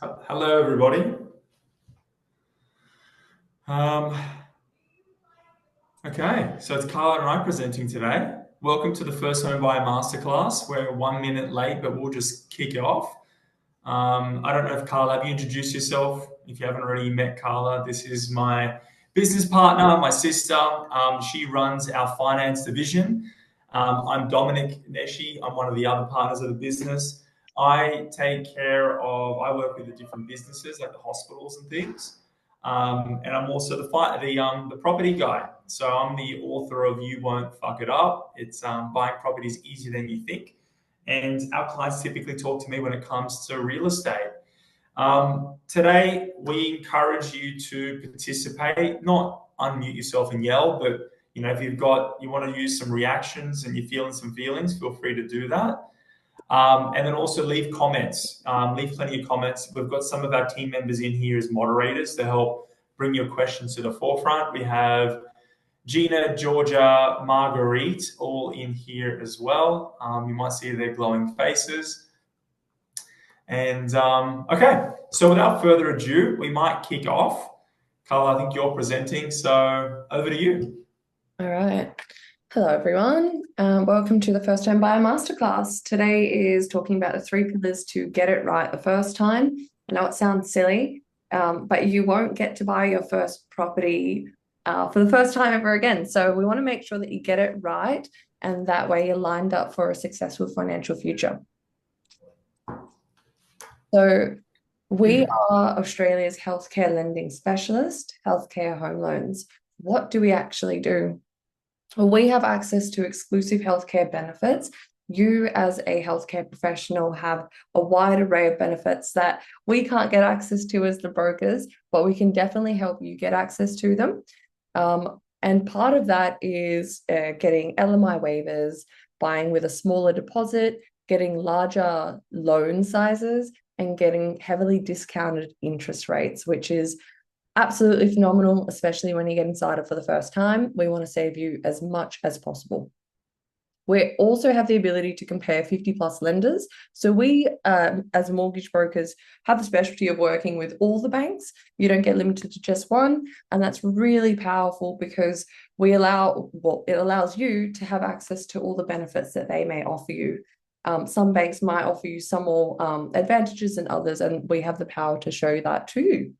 Hello, everybody. Um, okay, so it's Carla and I presenting today. Welcome to the first Home Buyer Masterclass. We're 1 minute late, but we'll just kick it off. I don't know if Carla, have you introduced yourself? If you haven't already met Carla, this is my business partner, my sister. She runs our finance division. I'm Dominic Neshi. I'm one of the other partners of the business. I work with the different businesses like the hospitals and things. And I'm also the property guy. So I'm the author of You Won't Fuck It Up. It's buying properties easier than you think. And our clients typically talk to me when it comes to real estate. Today, we encourage you to participate, not unmute yourself and yell, but if you want to use some reactions and you're feeling some feelings, feel free to do that. And then also leave comments, leave plenty of comments. We've got some of our team members in here as moderators to help bring your questions to the forefront. We have Gina, Georgia, Marguerite, all in here as well. You might see their glowing faces. And okay, so without further ado, we might kick off. Carla, I think you're presenting, so over to you. All right. Hello, everyone. Welcome to the First Home Buyer Masterclass. Today is talking about the 3 pillars to get it right the first time. I know it sounds silly, but you won't get to buy your first property for the first time ever again. So we want to make sure that you get it right, and that way you're lined up for a successful financial future. So we are Australia's healthcare lending specialist, healthcare home loans. What do we actually do? Well, we have access to exclusive healthcare benefits. You, as a healthcare professional, have a wide array of benefits that we can't get access to as the brokers, but we can definitely help you get access to them. And part of that is getting LMI waivers, buying with a smaller deposit, getting larger loan sizes, and getting heavily discounted interest rates, which is absolutely phenomenal, especially when you get inside it for the first time. We want to save you as much as possible. We also have the ability to compare 50+ lenders. So we, as mortgage brokers, have the specialty of working with all the banks. You don't get limited to just one. And that's really powerful because it allows you to have access to all the benefits that they may offer you. Some banks might offer you some more advantages than others, and we have the power to show that to you.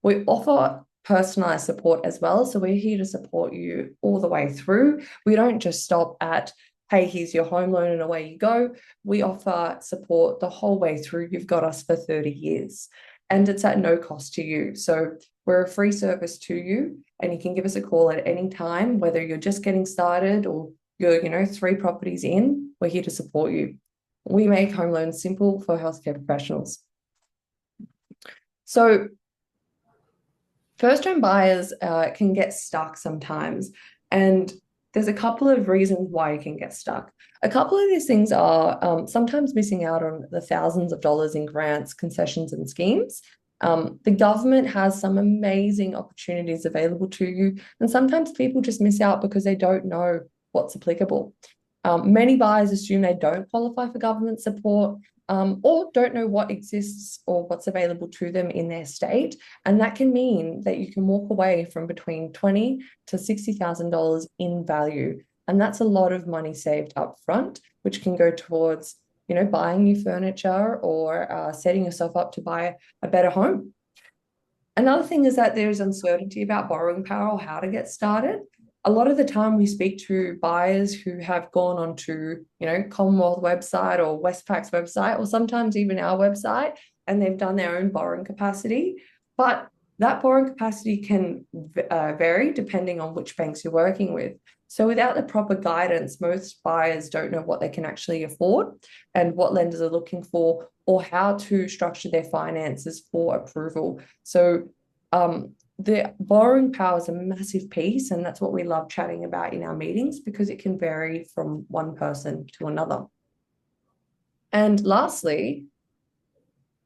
We offer personalized support as well. So we're here to support you all the way through. We don't just stop at, hey, here's your home loan and away you go. We offer support the whole way through. You've got us for 30 years and it's at no cost to you. So we're a free service to you, and you can give us a call at any time, whether you're just getting started or you're 3 properties in. We're here to support you. We make home loans simple for healthcare professionals. So first home buyers can get stuck sometimes, and there's a couple of reasons why you can get stuck. A couple of these things are sometimes missing out on the thousands of dollars in grants, concessions, and schemes. The government has some amazing opportunities available to you, and sometimes people just miss out because they don't know what's applicable. Many buyers assume they don't qualify for government support, or don't know what exists or what's available to them in their state. And that can mean that you can walk away from between $20,000 to $60,000 in value. And that's a lot of money saved up front, which can go towards, buying new furniture or setting yourself up to buy a better home. Another thing is that there's uncertainty about borrowing power or how to get started. A lot of the time we speak to buyers who have gone onto, Commonwealth website or Westpac's website, or sometimes even our website, and they've done their own borrowing capacity. But that borrowing capacity can vary depending on which banks you're working with. So without the proper guidance, most buyers don't know what they can actually afford and what lenders are looking for, or how to structure their finances for approval. So the borrowing power is a massive piece, and that's what we love chatting about in our meetings because it can vary from one person to another. And lastly,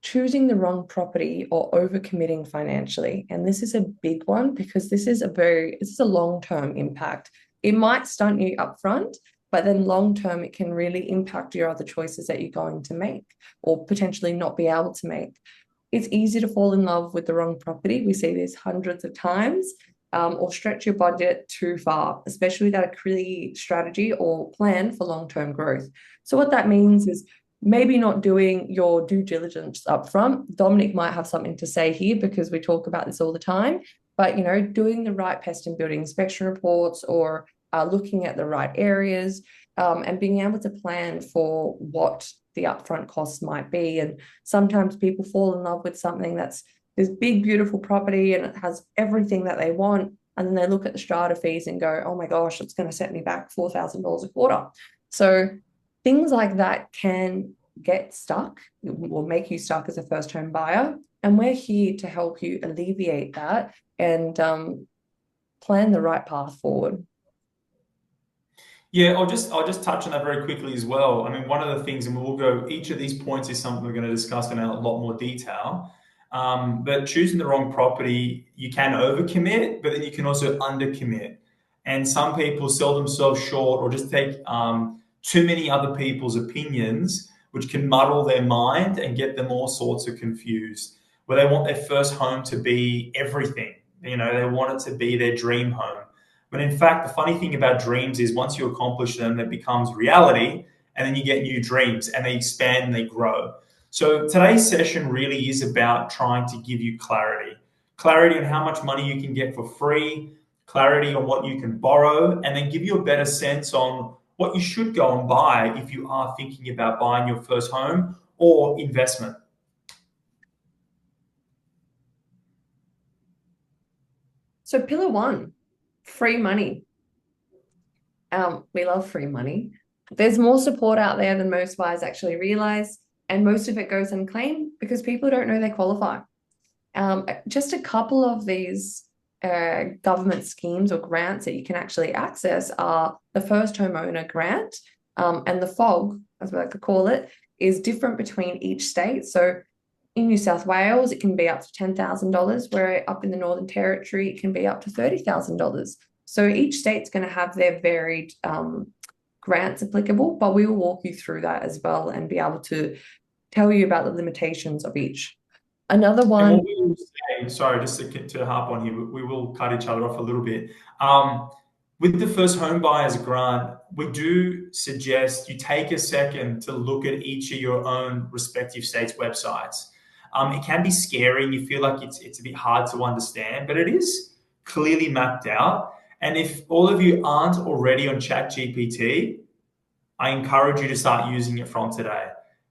choosing the wrong property or overcommitting financially. And this is a big one because this is a long-term impact. It might stunt you up front, but then long-term, it can really impact your other choices that you're going to make or potentially not be able to make. it's easy to fall in love with the wrong property. We see this hundreds of times, or stretch your budget too far, especially without a clear strategy or plan for long-term growth. So what that means is maybe not doing your due diligence up front. Dominic might have something to say here because we talk about this all the time, but doing the right pest and building inspection reports, or looking at the right areas, and being able to plan for what the upfront costs might be. And sometimes people fall in love with something that's this big, beautiful property and it has everything that they want. And then they look at the strata fees and go, oh my gosh, it's going to set me back $4,000 a quarter. So things like that can get stuck, will make you stuck as a first home buyer. And we're here to help you alleviate that and plan the right path forward. Yeah, I'll just touch on that very quickly as well. I mean, one of the things, and we'll go, each of these points is something we're going to discuss in a lot more detail. But choosing the wrong property, you can overcommit, but then you can also undercommit. And some people sell themselves short or just take too many other people's opinions, which can muddle their mind and get them all sorts of confused. Where they want their first home to be everything. They want it to be their dream home. But in fact, the funny thing about dreams is once you accomplish them, it becomes reality, and then you get new dreams and they expand and they grow. So today's session really is about trying to give you clarity. Clarity on how much money you can get for free, clarity on what you can borrow, and then give you a better sense on what you should go and buy if you are thinking about buying your first home or investment. So pillar one, free money. We love free money. There's more support out there than most buyers actually realize, and most of it goes unclaimed because people don't know they qualify. Just a couple of these government schemes or grants that you can actually access are the first homeowner grant, and the FOG, as we like to call it, is different between each state. So in New South Wales, it can be up to $10,000, where up in the Northern Territory, it can be up to $30,000. So each state's going to have their varied grants applicable, but we will walk you through that as well and be able to tell you about the limitations of each. Another And one. what we will say, sorry, just to harp on here, we will cut each other off a little bit. With the first home buyers grant, we do suggest you take a second to look at each of your own respective states' websites. It can be scary and you feel like it's a bit hard to understand, but it is clearly mapped out. And if all of you aren't already on ChatGPT, I encourage you to start using it from today.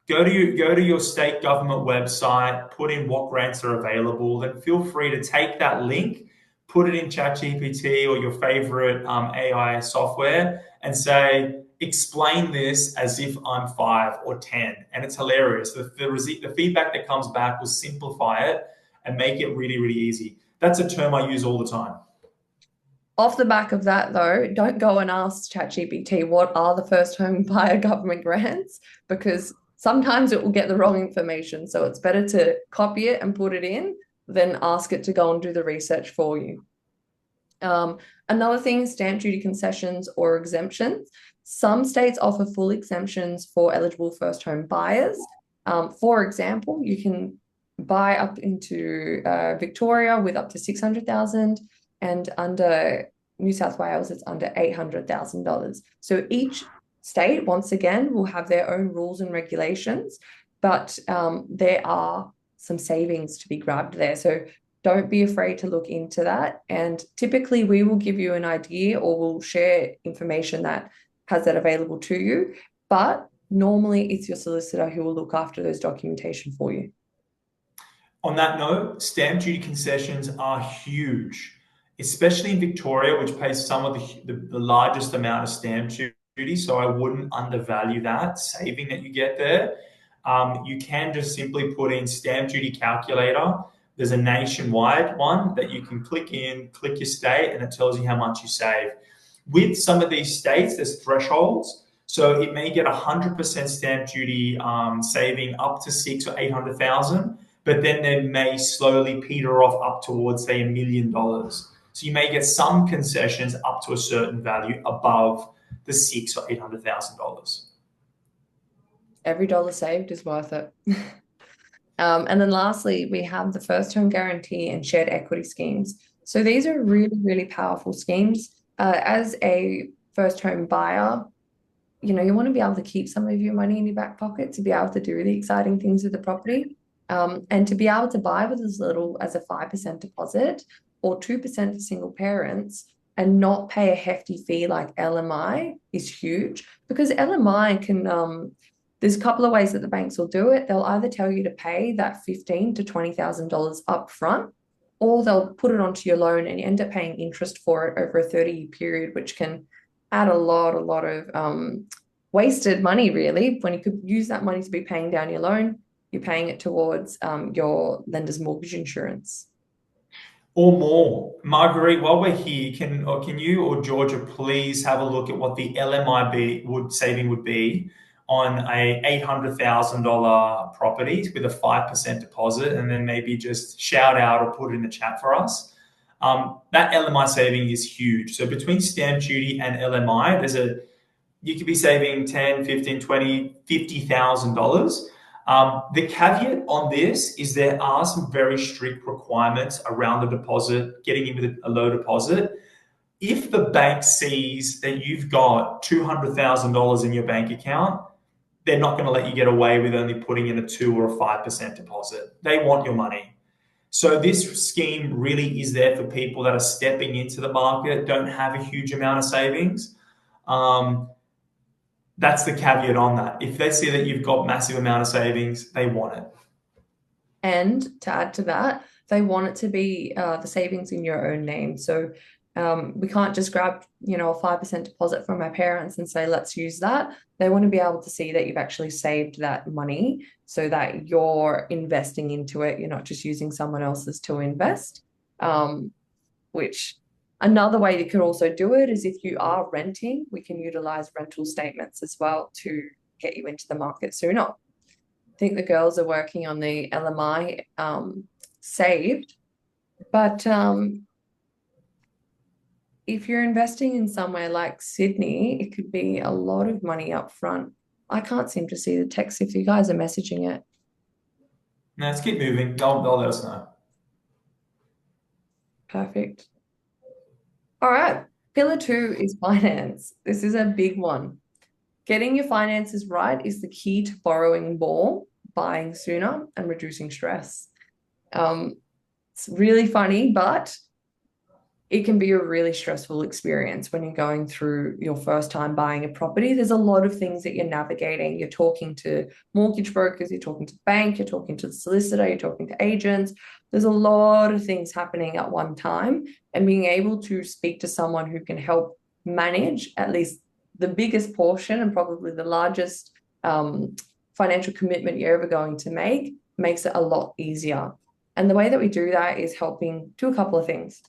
Go to your state government website, put in what grants are available, then feel free to take that link, put it in ChatGPT or your favorite AI software and say, explain this as if I'm 5 or 10. And it's hilarious. The feedback that comes back will simplify it and make it really, really easy. That's a term I use all the time. Off the back of that, though, don't go and ask ChatGPT what are the first home buyer government grants, because sometimes it will get the wrong information. So it's better to copy it and put it in than ask it to go and do the research for you. Another thing is stamp duty concessions or exemptions. Some states offer full exemptions for eligible first home buyers. For example, you can buy up into Victoria with up to $600,000, and under New South Wales, it's under $800,000. So each state, once again, will have their own rules and regulations, but there are some savings to be grabbed there. So don't be afraid to look into that. And typically we will give you an idea or we'll share information that has that available to you. But normally it's your solicitor who will look after those documentation for you. On that note, stamp duty concessions are huge, especially in Victoria, which pays some of the largest amount of stamp duty. So I wouldn't undervalue that saving that you get there. You can just simply put in stamp duty calculator. There's a nationwide one that you can click your state, and it tells you how much you save. With some of these states, there's thresholds. So it may get 100% stamp duty saving up to 6 or 800,000, but then they may slowly peter off up towards, say, $1 million. So you may get some concessions up to a certain value above the $600,000 or $800,000. Every dollar saved is worth it. And then lastly, we have the first home guarantee and shared equity schemes. So these are really, really powerful schemes. As a first home buyer, you want to be able to keep some of your money in your back pocket to be able to do the exciting things with the property. And to be able to buy with as little as a 5% deposit or 2% for single parents and not pay a hefty fee like LMI is huge, because LMI can, there's a couple of ways that the banks will do it. They'll either tell you to pay that $15,000 to $20,000 up front, or they'll put it onto your loan and you end up paying interest for it over a 30-year period, which can add a lot of wasted money, really, when you could use that money to be paying down your loan. You're paying it towards your lender's mortgage insurance. Or more. Marguerite, while we're here, can you or Georgia please have a look at what the LMI saving would be on a $800,000 property with a 5% deposit, and then maybe just shout out or put it in the chat for us. That LMI saving is huge. So between stamp duty and LMI, you could be saving 10, 15, 20, $50,000. The caveat on this is there are some very strict requirements around the deposit, getting in with a low deposit. If the bank sees that you've got $200,000 in your bank account, they're not going to let you get away with only putting in a 2 or a 5% deposit. They want your money. So this scheme really is there for people that are stepping into the market, don't have a huge amount of savings. That's the caveat on that. If they see that you've got massive amount of savings, they want it. And to add to that, they want it to be the savings in your own name. So we can't just grab, a 5% deposit from our parents and say, let's use that. They want to be able to see that you've actually saved that money so that you're investing into it. You're not just using someone else's to invest, which another way you could also do it is if you are renting, we can utilize rental statements as well to get you into the market sooner. I think the girls are working on the LMI saved, but if you're investing in somewhere like Sydney, it could be a lot of money up front. I can't seem to see the text if you guys are messaging it. No, let's keep moving. They'll let us know. Perfect. All right. Pillar 2 is finance. This is a big one. Getting your finances right is the key to borrowing more, buying sooner, and reducing stress. It's really funny, but it can be a really stressful experience when you're going through your first time buying a property. There's a lot of things that you're navigating. You're talking to mortgage brokers, you're talking to the bank, you're talking to the solicitor, you're talking to agents. There's a lot of things happening at one time, and being able to speak to someone who can help manage at least the biggest portion and probably the largest financial commitment you're ever going to make makes it a lot easier. And the way that we do that is helping do a couple of things.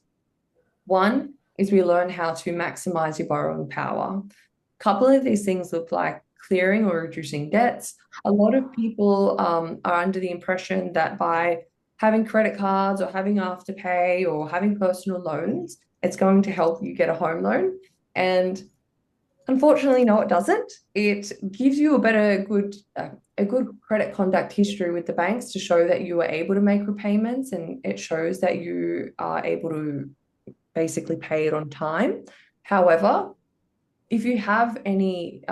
One is we learn how to maximize your borrowing power. A couple of these things look like clearing or reducing debts. A lot of people are under the impression that by having credit cards or having Afterpay or having personal loans, it's going to help you get a home loan. And unfortunately, no, it doesn't. It gives you a good credit conduct history with the banks to show that you are able to make repayments, and it shows that you are able to basically pay it on time. However, if you have any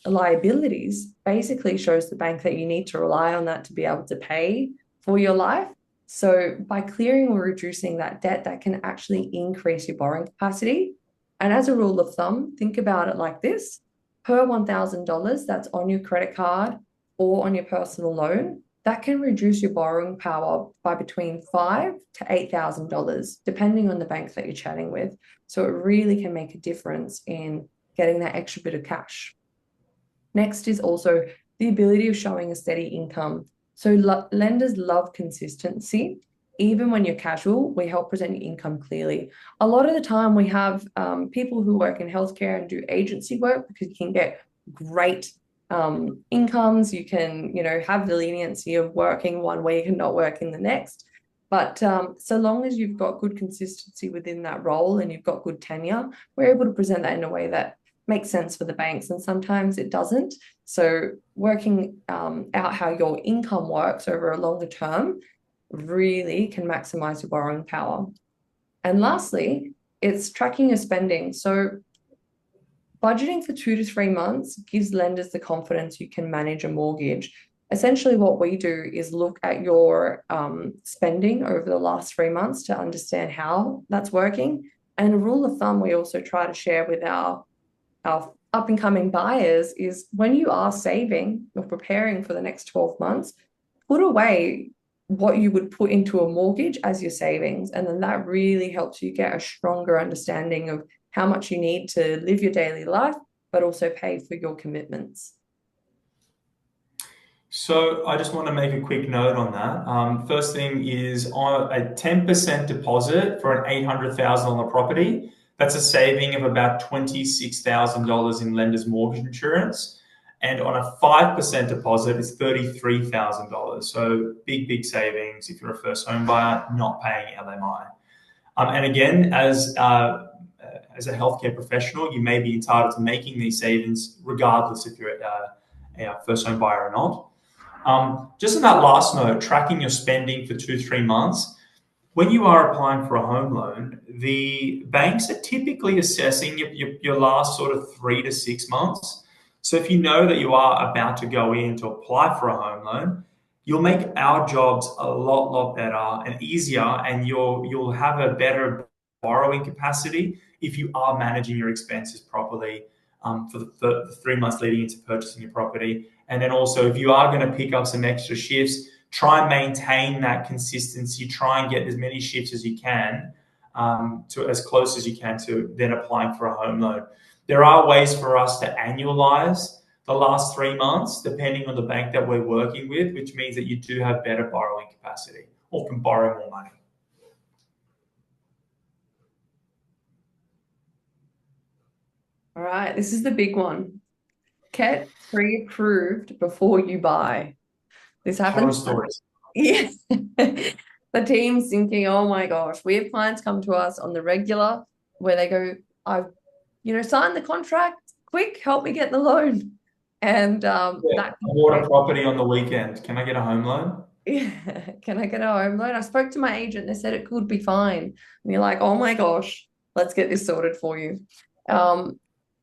liabilities, basically shows the bank that you need to rely on that to be able to pay for your life. So by clearing or reducing that debt, that can actually increase your borrowing capacity. And as a rule of thumb, think about it like this: per $1,000 that's on your credit card or on your personal loan, that can reduce your borrowing power by between $5,000 to $8,000, depending on the bank that you're chatting with. So it really can make a difference in getting that extra bit of cash. Next is also the ability of showing a steady income. So lenders love consistency. Even when you're casual, we help present your income clearly. A lot of the time we have people who work in healthcare and do agency work because you can get great incomes. You can, have the leniency of working one week and not working the next. But so long as you've got good consistency within that role and you've got good tenure, we're able to present that in a way that makes sense for the banks and sometimes it doesn't. So working out how your income works over a longer term really can maximize your borrowing power. And lastly, it's tracking your spending. So budgeting for 2 to 3 months gives lenders the confidence you can manage a mortgage. Essentially, what we do is look at your spending over the last 3 months to understand how that's working. And a rule of thumb we also try to share with our up and coming buyers is when you are saving or preparing for the next 12 months, put away what you would put into a mortgage as your savings. And then that really helps you get a stronger understanding of how much you need to live your daily life, but also pay for your commitments. So I just want to make a quick note on that. First thing is on a 10% deposit for an $800,000 property. That's a saving of about $26,000 in lender's mortgage insurance. And on a 5% deposit, it's $33,000. So big savings if you're a first home buyer not paying LMI. And again, as a healthcare professional, you may be entitled to making these savings regardless if you're a first home buyer or not. Just on that last note, tracking your spending for 2 to 3 months. When you are applying for a home loan, the banks are typically assessing your last sort of 3 to 6 months. So if you know that you are about to go in to apply for a home loan, you'll make our jobs a lot better and easier, and you'll have a better borrowing capacity if you are managing your expenses properly for the 3 months leading into purchasing your property. And then also, if you are going to pick up some extra shifts, try and maintain that consistency. Try and get as many shifts as you can, to as close as you can to then applying for a home loan. There are ways for us to annualize the last 3 months, depending on the bank that we're working with, which means that you do have better borrowing capacity or can borrow more money. All right, this is the big one. Get pre-approved before you buy. This Horror happens. stories. Yes. The team's thinking, oh my gosh, we have clients come to us on the regular where they go, I've, signed the contract, quick, help me get the loan. And Yeah, that I bought a property on the weekend. Can I get a home loan? yeah, can I get a home loan? I spoke to my agent, they said it could be fine. And you're like, oh my gosh, let's get this sorted for you.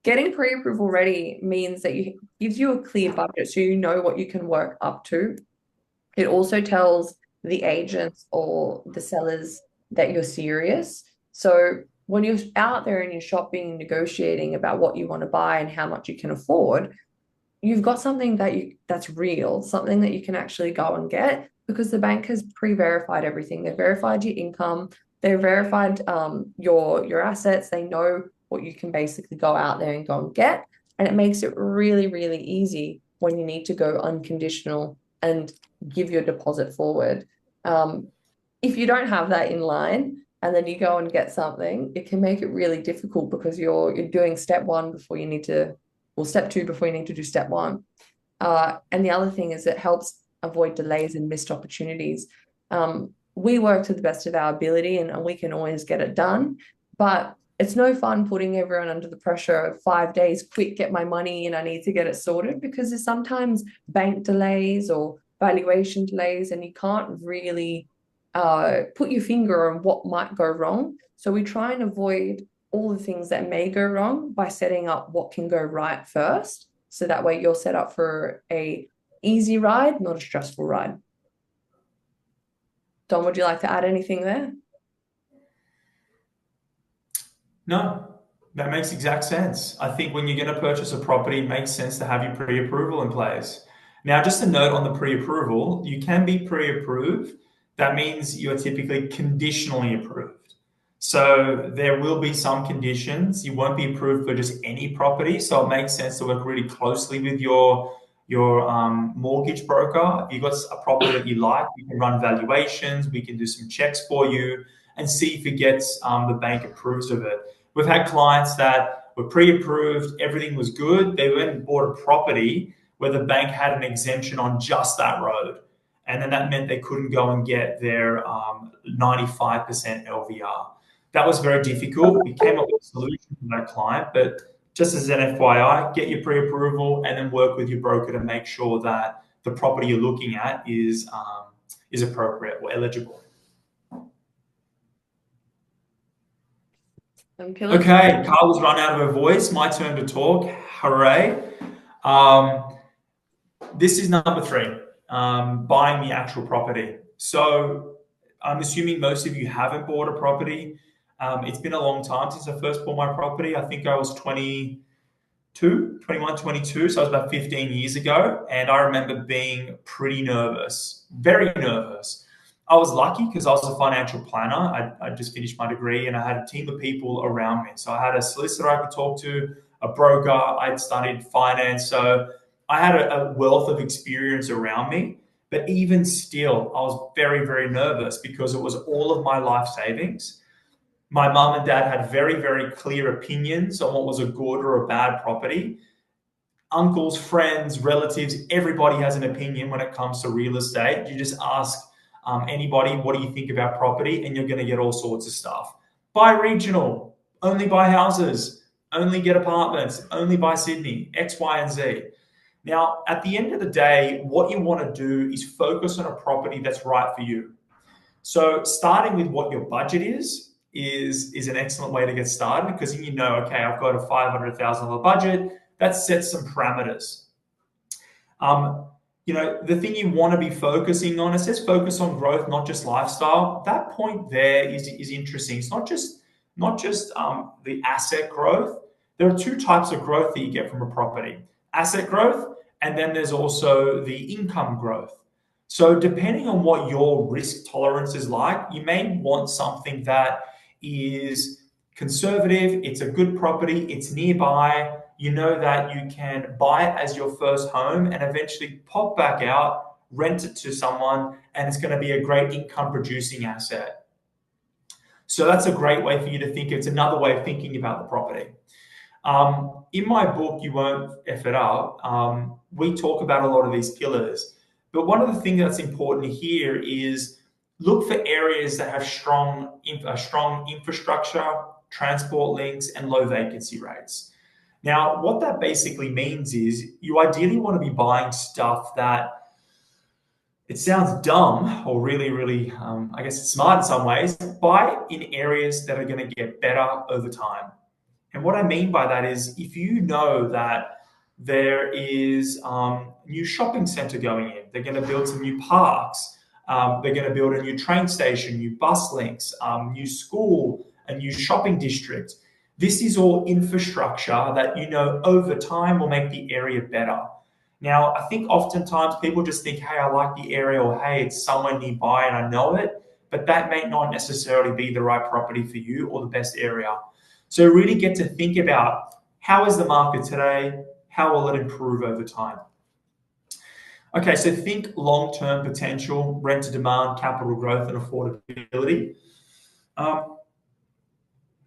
Getting pre-approval ready means that you gives you a clear budget so you know what you can work up to. It also tells the agents or the sellers that you're serious. So when you're out there and you're shopping, negotiating about what you want to buy and how much you can afford, you've got something that's real, something that you can actually go and get because the bank has pre-verified everything. They've verified your income, they've verified your assets, they know what you can basically go out there and go and get. And it makes it really easy when you need to go unconditional and give your deposit forward. If you don't have that in line and then you go and get something, it can make it really difficult because you're doing step one before you need to, or step two before you need to do step one. And the other thing is it helps avoid delays and missed opportunities. We work to the best of our ability and we can always get it done, but it's no fun putting everyone under the pressure of 5 days, quick, get my money and I need to get it sorted, because there's sometimes bank delays or valuation delays and you can't really put your finger on what might go wrong. So we try and avoid all the things that may go wrong by setting up what can go right first. So that way you're set up for a easy ride, not a stressful ride. Don, would you like to add anything there? No, that makes exact sense. I think when you're going to purchase a property, it makes sense to have your pre-approval in place. Now, just a note on the pre-approval, you can be pre-approved. That means you're typically conditionally approved. So there will be some conditions. You won't be approved for just any property. So it makes sense to work really closely with your mortgage broker. If you've got a property that you like, we can run valuations. We can do some checks for you and see if it gets the bank approves of it. We've had clients that were pre-approved, everything was good. They went and bought a property where the bank had an exemption on just that road. And then that meant they couldn't go and get their 95% LVR. That was very difficult. We came up with a solution for that client, but just as an FYI, get your pre-approval and then work with your broker to make sure that the property you're looking at is appropriate or eligible. Okay, Carla's run out of her voice. My turn to talk. Hooray. This is number 3, buying the actual property. So I'm assuming most of you haven't bought a property. It's been a long time since I first bought my property. I think I was 21, 22. So it was about 15 years ago. And I remember being pretty nervous, very nervous. I was lucky because I was a financial planner. I just finished my degree and I had a team of people around me. So I had a solicitor I could talk to, a broker. I'd studied finance. So I had a wealth of experience around me. But even still, I was very, very nervous because it was all of my life savings. My mum and dad had very, very clear opinions on what was a good or a bad property. Uncles, friends, relatives, everybody has an opinion when it comes to real estate. You just ask anybody, what do you think about property? And you're going to get all sorts of stuff. Buy regional, only buy houses, only get apartments, only buy Sydney, X, Y, and Z. Now, at the end of the day, what you want to do is focus on a property that's right for you. So starting with what your budget is an excellent way to get started, because then you know, okay, I've got a $500,000 budget. That sets some parameters. The thing you want to be focusing on, it says focus on growth, not just lifestyle. That point there is interesting. It's not just the asset growth. There are 2 types of growth that you get from a property: asset growth, and then there's also the income growth. So depending on what your risk tolerance is like, you may want something that is conservative, it's a good property, it's nearby, you know that you can buy it as your first home and eventually pop back out, rent it to someone, and it's going to be a great income producing asset. So that's a great way for you to think. It's another way of thinking about the property. In my book, You Won't F It Up, we talk about a lot of these pillars. But one of the things that's important here is look for areas that have strong infrastructure, transport links, and low vacancy rates. Now, what that basically means is you ideally want to be buying stuff that, it sounds dumb or really, really, I guess it's smart in some ways, buy in areas that are going to get better over time. And what I mean by that is if you know that there is new shopping center going in, they're going to build some new parks, they're going to build a new train station, new bus links, new school, a new shopping district. This is all infrastructure that you know over time will make the area better. Now, I think oftentimes people just think, hey, I like the area, or hey, it's somewhere nearby and I know it, but that may not necessarily be the right property for you or the best area. So really get to think about, how is the market today? How will it improve over time? Okay, so think long-term potential, rent to demand, capital growth, and affordability.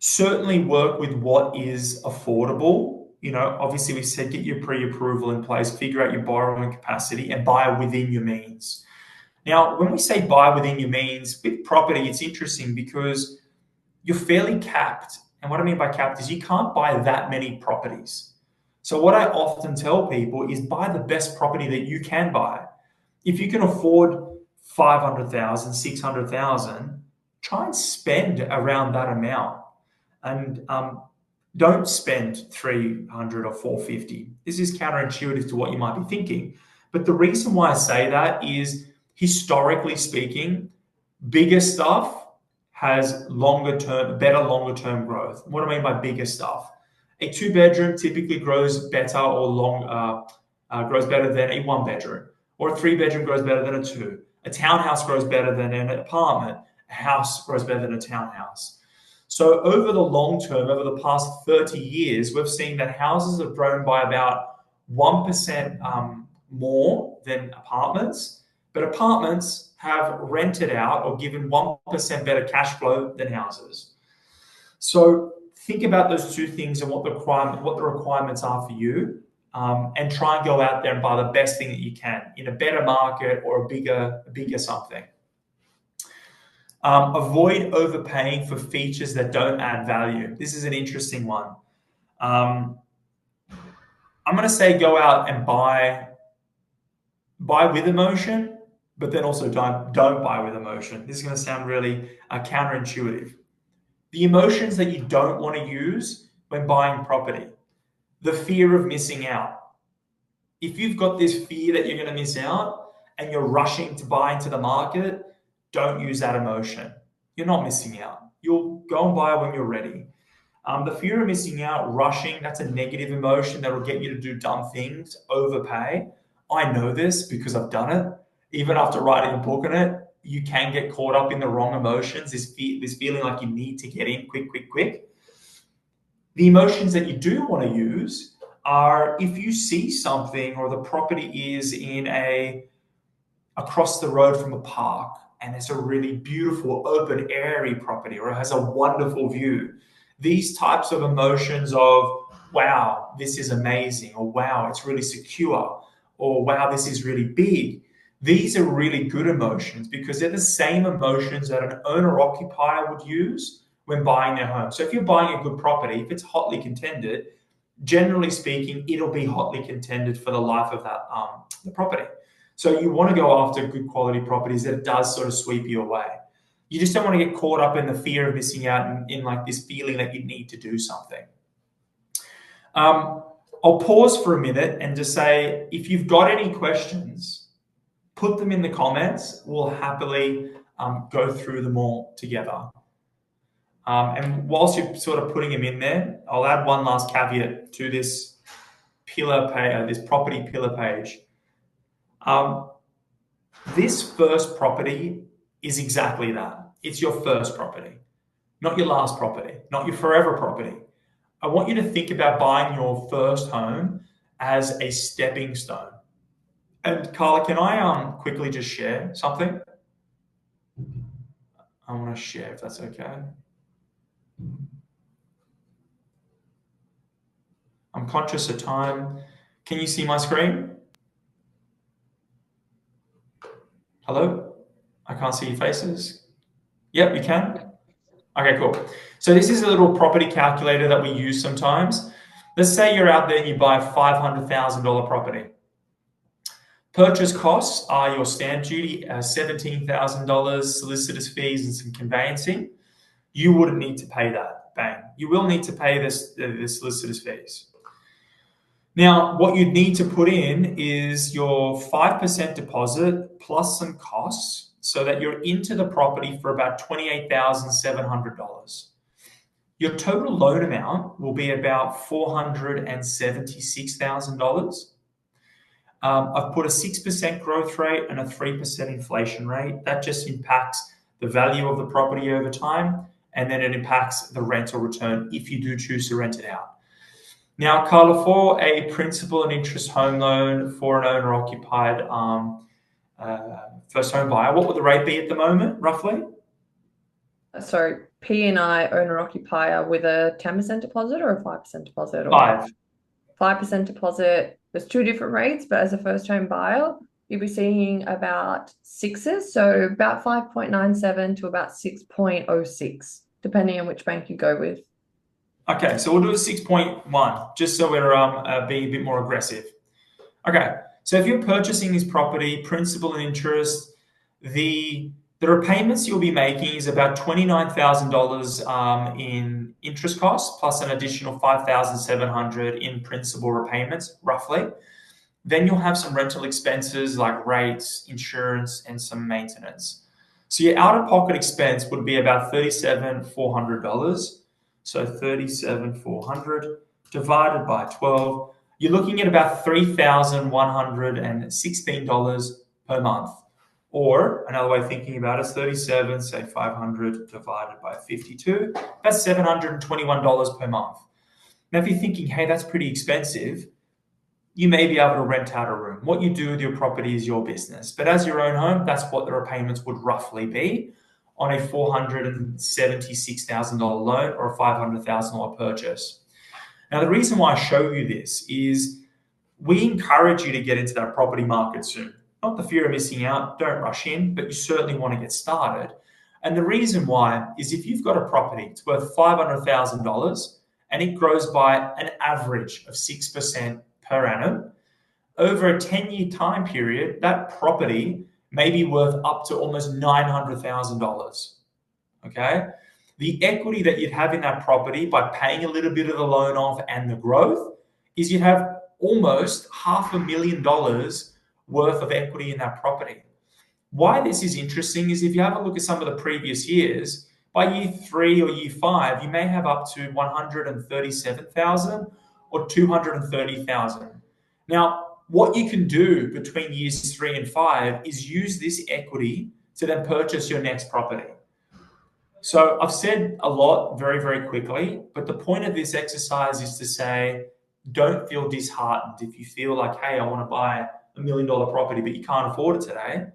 Certainly work with what is affordable. Obviously we said get your pre-approval in place, figure out your borrowing capacity, and buy within your means. Now, when we say buy within your means, with property, it's interesting because you're fairly capped. And what I mean by capped is you can't buy that many properties. So what I often tell people is buy the best property that you can buy. If you can afford 500,000, 600,000, try and spend around that amount. And don't spend 300 or 450. This is counterintuitive to what you might be thinking. But the reason why I say that is, historically speaking, bigger stuff has better longer term growth. What do I mean by bigger stuff? A 2-bedroom typically grows better grows better than a 1-bedroom, or a 3-bedroom grows better than a 2. A townhouse grows better than an apartment. A house grows better than a townhouse. So over the long term, over the past 30 years, we've seen that houses have grown by about 1% more than apartments, but apartments have rented out or given 1% better cash flow than houses. So think about those 2 things and what the requirements are for you, and try and go out there and buy the best thing that you can in a better market or a bigger something. Avoid overpaying for features that don't add value. This is an interesting one. I'm going to say go out and buy with emotion, but then also don't buy with emotion. This is going to sound really counterintuitive. The emotions that you don't want to use when buying property, the fear of missing out. If you've got this fear that you're going to miss out and you're rushing to buy into the market, don't use that emotion. You're not missing out. You'll go and buy when you're ready. The fear of missing out, rushing, that's a negative emotion that will get you to do dumb things, overpay. I know this because I've done it. Even after writing a book on it, you can get caught up in the wrong emotions, this feeling like you need to get in quick. The emotions that you do want to use are if you see something or the property is in across the road from a park and it's a really beautiful, open, airy property, or it has a wonderful view. These types of emotions of, wow, this is amazing, or wow, it's really secure, or wow, this is really big. These are really good emotions because they're the same emotions that an owner-occupier would use when buying their home. So if you're buying a good property, if it's hotly contended, generally speaking, it'll be hotly contended for the life of that the property. So you want to go after good quality properties that does sort of sweep you away. You just don't want to get caught up in the fear of missing out in like this feeling that you need to do something. I'll pause for a minute and just say, if you've got any questions, put them in the comments. We'll happily go through them all together. And whilst you're sort of putting them in there, I'll add one last caveat to this this property pillar page. This first property is exactly that. It's your first property, not your last property, not your forever property. I want you to think about buying your first home as a stepping stone. And Carla, can I quickly just share something? I want to share if that's okay. I'm conscious of time. Can you see my screen? Hello? I can't see your faces. Yep, you can? Okay, cool. So this is a little property calculator that we use sometimes. Let's say you're out there and you buy a $500,000 property. Purchase costs are your stamp duty, $17,000, solicitor's fees, and some conveyancing. You wouldn't need to pay that. Bang. You will need to pay the solicitor's fees. Now, what you'd need to put in is your 5% deposit plus some costs so that you're into the property for about $28,700. Your total loan amount will be about $476,000. I've put a 6% growth rate and a 3% inflation rate. That just impacts the value of the property over time, and then it impacts the rental return if you do choose to rent it out. Now, Carla, for a principal and interest home loan for an owner-occupied first home buyer, what would the rate be at the moment, roughly? So P&I owner-occupier with a 10% deposit or a 5% deposit? Or 5% deposit. There's two different rates, but as a first home buyer, you'll be seeing about sixes, so about 5.97 to about 6.06, depending on which bank you go with. Okay, so we'll do a 6.1, just so we're being a bit more aggressive. Okay, so if you're purchasing this property, principal and interest, the repayments you'll be making is about $29,000 in interest costs, plus an additional $5,700 in principal repayments, roughly. Then you'll have some rental expenses like rates, insurance, and some maintenance. So your out-of-pocket expense would be about $37,400. So $37,400 divided by 12. You're looking at about $3,116 per month. Or another way of thinking about it is 37, say 500 divided by 52. That's $721 per month. Now, if you're thinking, hey, that's pretty expensive, you may be able to rent out a room. What you do with your property is your business. But as your own home, that's what the repayments would roughly be on a $476,000 loan or a $500,000 purchase. Now, the reason why I show you this is we encourage you to get into that property market soon. Not the fear of missing out, don't rush in, but you certainly want to get started. And the reason why is if you've got a property, it's worth $500,000 and it grows by an average of 6% per annum, over a 10-year time period, that property may be worth up to almost $900,000. Okay? The equity that you'd have in that property by paying a little bit of the loan off and the growth is you'd have almost $500,000 worth of equity in that property. Why this is interesting is if you have a look at some of the previous years, by year 3 or year 5, you may have up to 137,000 or 230,000. Now, what you can do between years 3 and 5 is use this equity to then purchase your next property. So I've said a lot very, very quickly, but the point of this exercise is to say, don't feel disheartened. If you feel like, hey, I want to buy $1 million property, but you can't afford it today,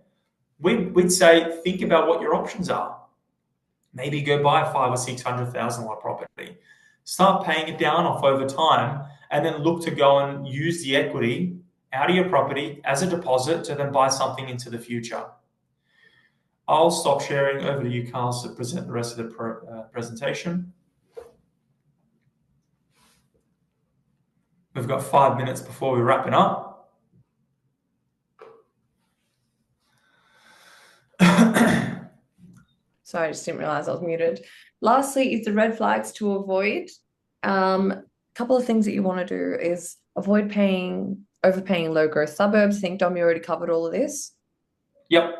we'd say, think about what your options are. Maybe go buy a $500,000 or $600,000 property. Start paying it down off over time, and then look to go and use the equity out of your property as a deposit to then buy something into the future. I'll stop sharing. Over to you, Carl, to present the rest of the presentation. We've got 5 minutes before we're wrapping up. Sorry, I just didn't realize I was muted. Lastly, is the red flags to avoid. A couple of things that you want to do is avoid overpaying low growth suburbs. I think, Dom, you already covered all of this. Yep.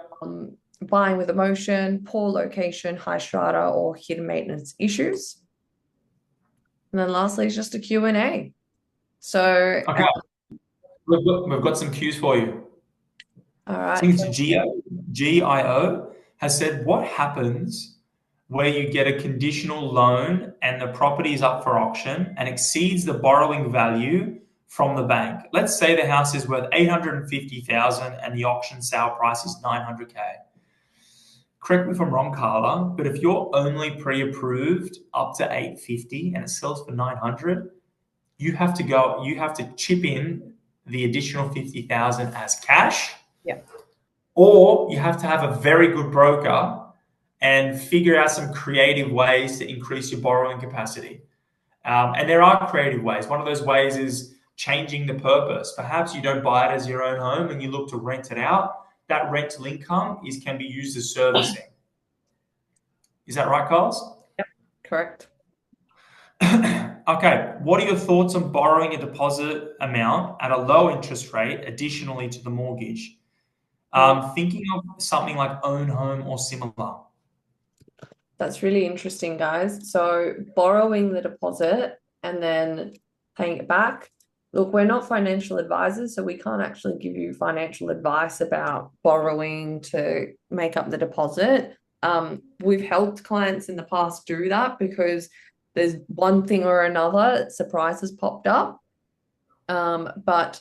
Buying with emotion, poor location, high strata, or hidden maintenance issues. And then lastly, is just a Q&A. So okay, we've got some cues for you. All right. I think it's GIO has said, what happens where you get a conditional loan and the property is up for auction and exceeds the borrowing value from the bank? Let's say the house is worth $850,000 and the auction sale price is $900K. Correct me if I'm wrong, Carla, but if you're only pre-approved up to $850 and it sells for $900, you have to chip in the additional $50,000 as cash. Yeah. Or you have to have a very good broker and figure out some creative ways to increase your borrowing capacity. And there are creative ways. One of those ways is changing the purpose. Perhaps you don't buy it as your own home and you look to rent it out. That rental income can be used as servicing. Is that right, Carlos? Yep, correct. Okay, what are your thoughts on borrowing a deposit amount at a low interest rate additionally to the mortgage? Thinking of something like own home or similar. That's really interesting, guys. So borrowing the deposit and then paying it back. Look, we're not financial advisors, so we can't actually give you financial advice about borrowing to make up the deposit. We've helped clients in the past do that because there's one thing or another surprise has popped up. But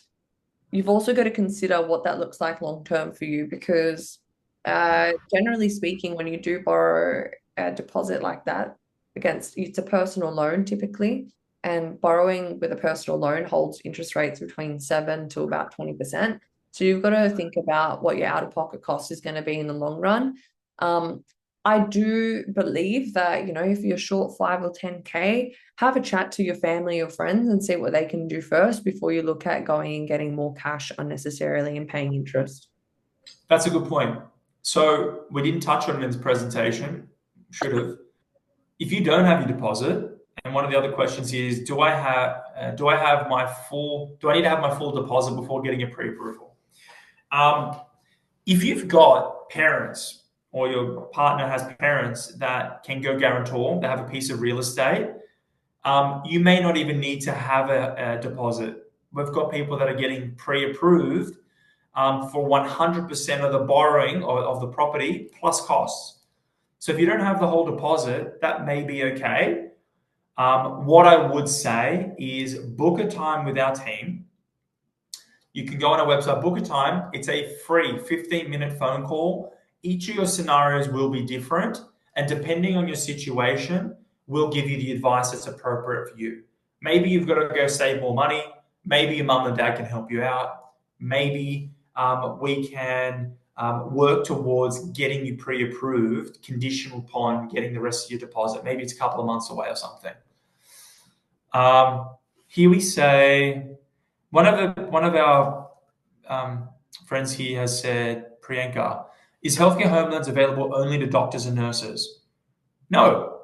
you've also got to consider what that looks like long-term for you, because generally speaking, when you do borrow a deposit like that it's a personal loan typically, and borrowing with a personal loan holds interest rates between 7 to about 20%. So you've got to think about what your out-of-pocket cost is going to be in the long run. I do believe that, if you're short 5 or 10K, have a chat to your family or friends and see what they can do first before you look at going and getting more cash unnecessarily and paying interest. That's a good point. So we didn't touch on it in this presentation. Should have. If you don't have your deposit, and one of the other questions is, do I need to have my full deposit before getting a pre-approval? If you've got parents or your partner has parents that can go guarantor, they have a piece of real estate, you may not even need to have a deposit. We've got people that are getting pre-approved for 100% of the borrowing of the property plus costs. So if you don't have the whole deposit, that may be okay. What I would say is book a time with our team. You can go on our website, book a time. It's a free 15-minute phone call. Each of your scenarios will be different, and depending on your situation, we'll give you the advice that's appropriate for you. Maybe you've got to go save more money. Maybe your mum and dad can help you out. Maybe we can work towards getting you pre-approved, conditional upon getting the rest of your deposit. Maybe it's a couple of months away or something. Here we say, one of our friends here has said, Priyanka, is healthcare home loans available only to doctors and nurses? No,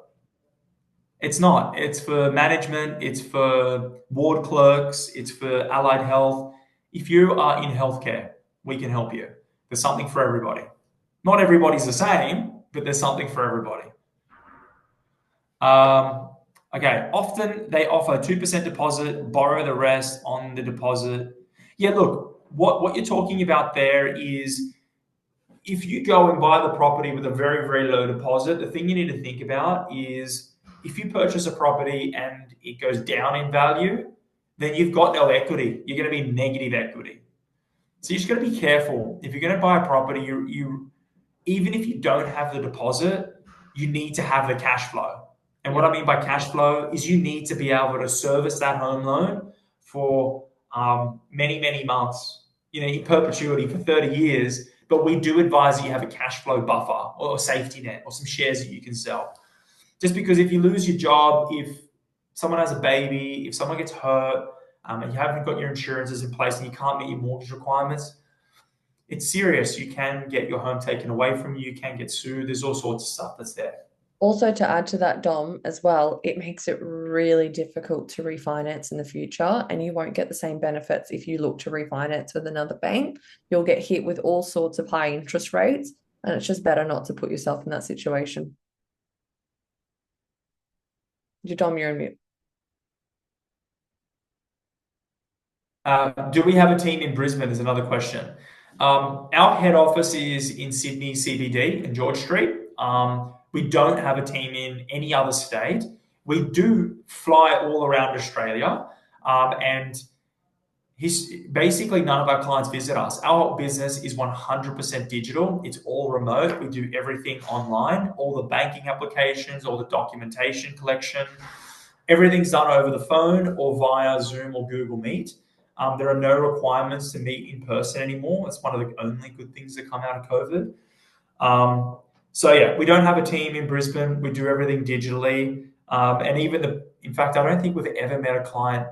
it's not. It's for management, it's for ward clerks, it's for allied health. If you are in healthcare, we can help you. There's something for everybody. Not everybody's the same, but there's something for everybody. Okay, often they offer 2% deposit, borrow the rest on the deposit. Yeah, look, what you're talking about there is if you go and buy the property with a very, very low deposit, the thing you need to think about is if you purchase a property and it goes down in value, then you've got no equity. You're going to be negative equity. So you just got to be careful. If you're going to buy a property, you even if you don't have the deposit, you need to have the cash flow. And what I mean by cash flow is you need to be able to service that home loan for many, many months, in perpetuity for 30 years. But we do advise that you have a cash flow buffer or a safety net or some shares that you can sell. Just because if you lose your job, if someone has a baby, if someone gets hurt, and you haven't got your insurances in place and you can't meet your mortgage requirements, it's serious. You can get your home taken away from you. You can get sued. There's all sorts of stuff that's there. Also, to add to that, Dom, as well, it makes it really difficult to refinance in the future, and you won't get the same benefits if you look to refinance with another bank. You'll get hit with all sorts of high interest rates, and it's just better not to put yourself in that situation. Dom, you're on mute. Do we have a team in Brisbane? Is another question. Our head office is in Sydney CBD in George Street. We don't have a team in any other state. We do fly all around Australia, and basically none of our clients visit us. Our business is 100% digital. It's all remote. We do everything online, all the banking applications, all the documentation collection. Everything's done over the phone or via Zoom or Google Meet. There are no requirements to meet in person anymore. It's one of the only good things that come out of COVID. So yeah, we don't have a team in Brisbane. We do everything digitally. And in fact, I don't think we've ever met a client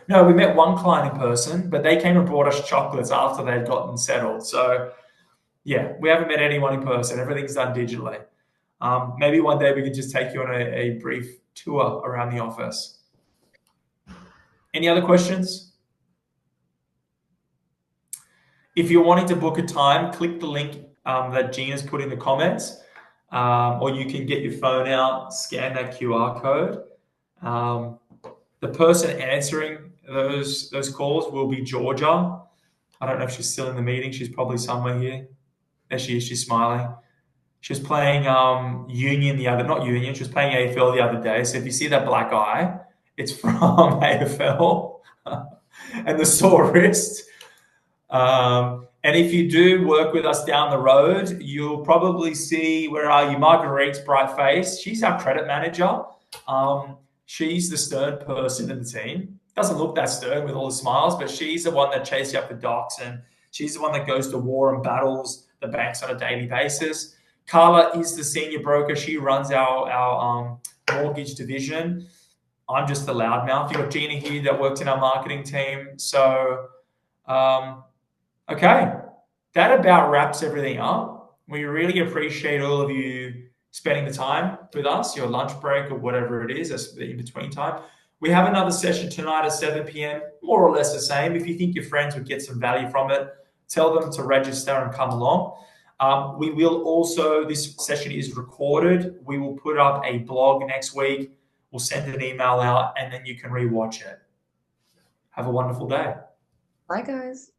no, we met one client in person, but they came and brought us chocolates after they'd gotten settled. So yeah, we haven't met anyone in person. Everything's done digitally. Maybe one day we could just take you on a brief tour around the office. Any other questions? If you're wanting to book a time, click the link that Gina's put in the comments, or you can get your phone out, scan that QR code. The person answering those calls will be Georgia. I don't know if she's still in the meeting. She's probably somewhere here. There she is. She's smiling. She was playing not Union. She was playing AFL the other day. So if you see that black eye, it's from AFL and the sore wrist. And if you do work with us down the road, you'll probably see, where are you? Marguerite's bright face. She's our credit manager. She's the stern person in the team. Doesn't look that stern with all the smiles, but she's the one that chases you up the docks, and she's the one that goes to war and battles the banks on a daily basis. Carla is the senior broker. She runs our mortgage division. I'm just the loudmouth. You've got Gina here that works in our marketing team. So, okay, that about wraps everything up. We really appreciate all of you spending the time with us, your lunch break or whatever it is, that's the in-between time. We have another session tonight at 7 p.m, more or less the same. If you think your friends would get some value from it, tell them to register and come along. We will also, this session is recorded. We will put up a blog next week. We'll send an email out, and then you can rewatch it. Have a wonderful day. Bye, guys.